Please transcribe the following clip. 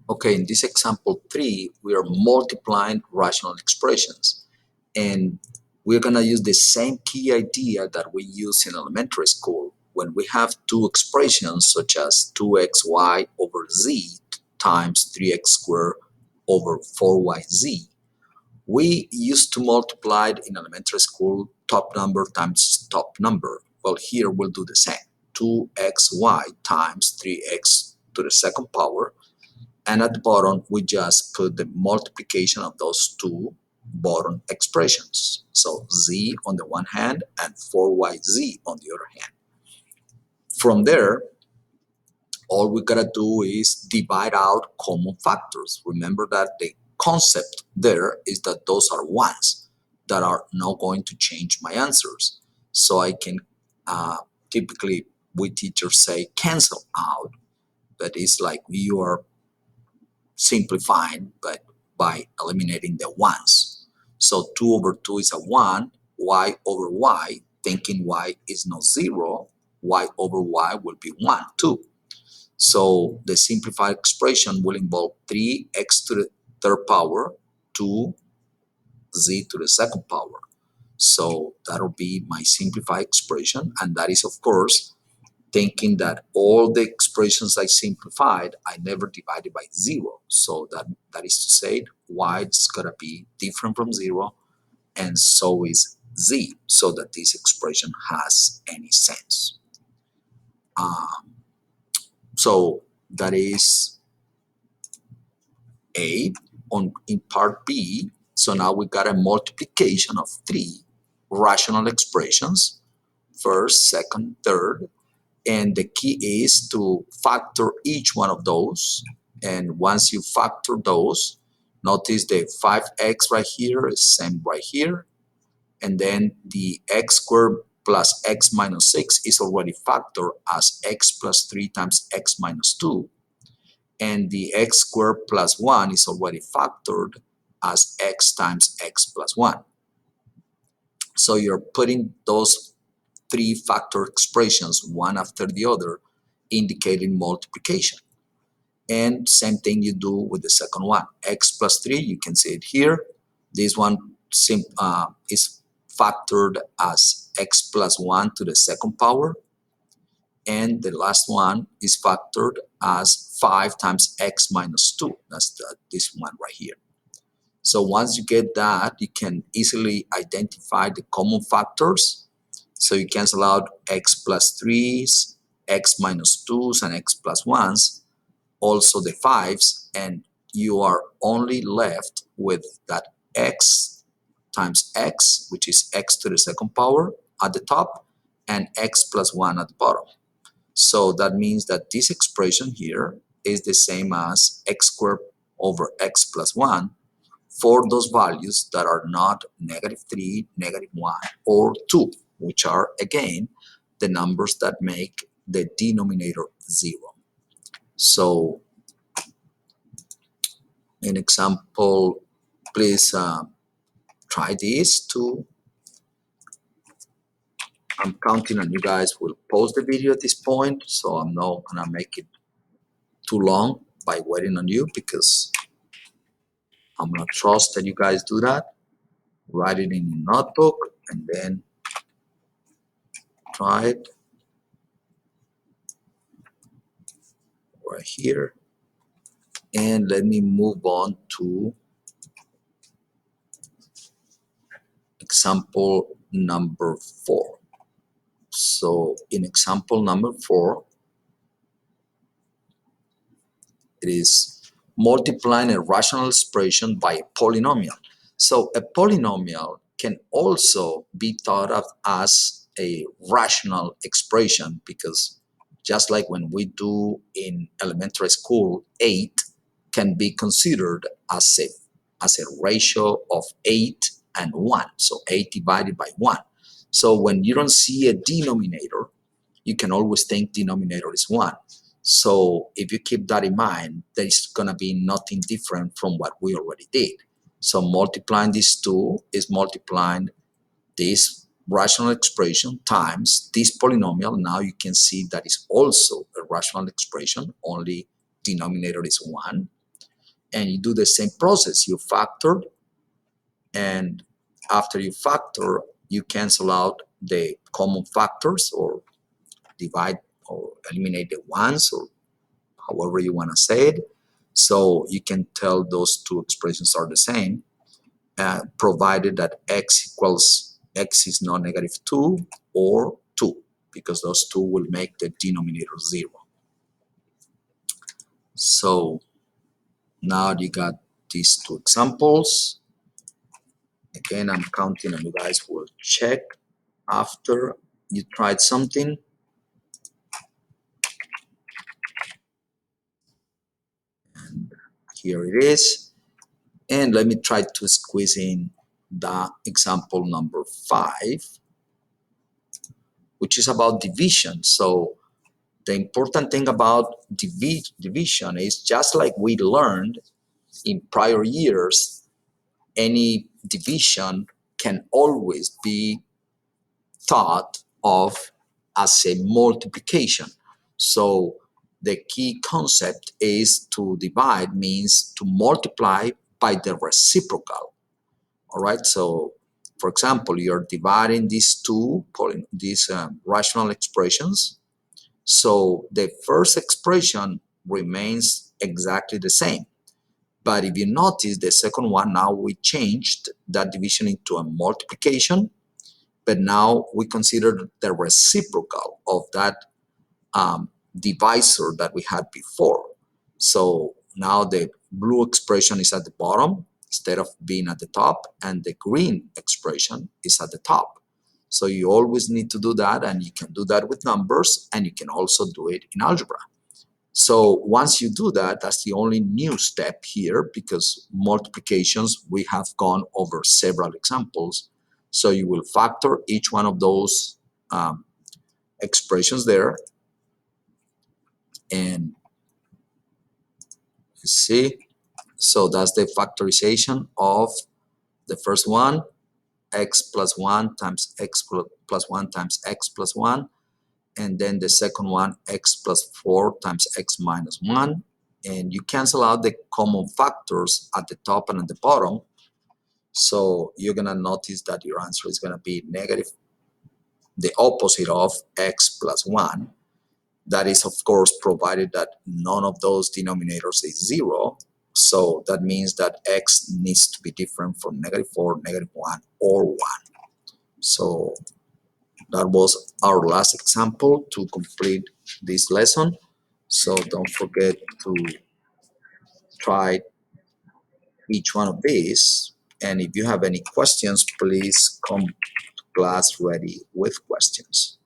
Okay, in this example 3, we are multiplying rational expressions. And we're going to use the same key idea that we use in elementary school when we have two expressions such as 2xy over z times 3x squared over 4yz. We used to multiply it in elementary school top number times top number. Well, here we'll do the same. 2xy times 3x to the second power, and at the bottom we just put the multiplication of those two bottom expressions. So z on the one hand and 4yz on the other hand. From there, all we gotta do is divide out common factors. Remember that the concept there is that those are ones that are not going to change my answers. So I can typically, we teachers say cancel out, but it's like you are simplifying, but by eliminating the ones. So 2 over 2 is a 1, y over y, thinking y is not 0, y over y will be 1, 2. So the simplified expression will involve 3x to the third power, 2z to the second power. So that'll be my simplified expression, and that is, of course, thinking that all the expressions I simplified, I never divided by 0. So that is to say, y is going to be different from 0, and so is z, so that this expression has any sense. So that is A. In part B, so now we got a multiplication of 3 rational expressions, first, second, third, and the key is to factor each one of those. And once you factor those, notice the 5x right here is same right here, and then the x squared plus x minus 6 is already factored as x plus 3 times x minus 2, and the x squared plus 1 is already factored as x times x plus 1. So you're putting those 3 factor expressions one after the other, indicating multiplication. And same thing you do with the second one. X plus 3, you can see it here. This one is factored as x plus 1 to the second power. And the last one is factored as 5 times x minus 2. That's this one right here. So once you get that, you can easily identify the common factors. So you cancel out x plus 3s, x minus 2s, and x plus 1s, also the 5s, and you are only left with that x times x, which is x to the second power at the top, and x plus 1 at the bottom. So that means that this expression here is the same as x squared over x plus 1 for those values that are not -3, -1, or 2, which are, again, the numbers that make the denominator 0. So, an example, please try this too. I'm counting on you guys will pause the video at this point, so I'm not gonna make it too long by waiting on you, because I'm gonna trust that you guys do that. Write it in your notebook and then try it right here. And let me move on to example number 4. So in example number 4, it is multiplying a rational expression by a polynomial. So a polynomial can also be thought of as a rational expression, because just like when we do in elementary school, 8 can be considered as a ratio of 8 and 1. So 8 divided by 1. So when you don't see a denominator, you can always think denominator is 1. So if you keep that in mind, there's going to be nothing different from what we already did. So multiplying these two is multiplying this rational expression times this polynomial. Now you can see that is also a rational expression, only denominator is 1. and you do the same process. You factor, and after you factor, you cancel out the common factors or divide or eliminate the ones or however you want to say it. So you can tell those two expressions are the same, provided that x is not negative 2 or 2, because those two will make the denominator 0. So now you got these two examples. Again, I'm counting and you guys will check after you tried something. And here it is. And let me try to squeeze in the example number 5, which is about division. So the important thing about division is, just like we learned in prior years, any division can always be thought of as a multiplication. So the key concept is to divide means to multiply by the reciprocal. All right, so for example, you're dividing these rational expressions. So the first expression remains exactly the same. But if you notice the second one, now we changed that division into a multiplication, but now we consider the reciprocal of that divisor that we had before. So now the blue expression is at the bottom instead of being at the top, and the green expression is at the top. So you always need to do that, and you can do that with numbers, and you can also do it in algebra. So once you do that, that's the only new step here, because multiplications, we have gone over several examples. So you will factor each one of those expressions there, and you see, so that's the factorization of the first one, x plus 1 times x plus 1 times x plus 1, and then the second one, x plus 4 times x minus 1, and you cancel out the common factors at the top and at the bottom. So you're going to notice that your answer is going to be negative, the opposite of x plus 1. That is, of course, provided that none of those denominators is 0. So that means that x needs to be different from negative 4, negative 1, or 1. So that was our last example to complete this lesson. So don't forget to try each one of these. And if you have any questions, please come to class ready with questions.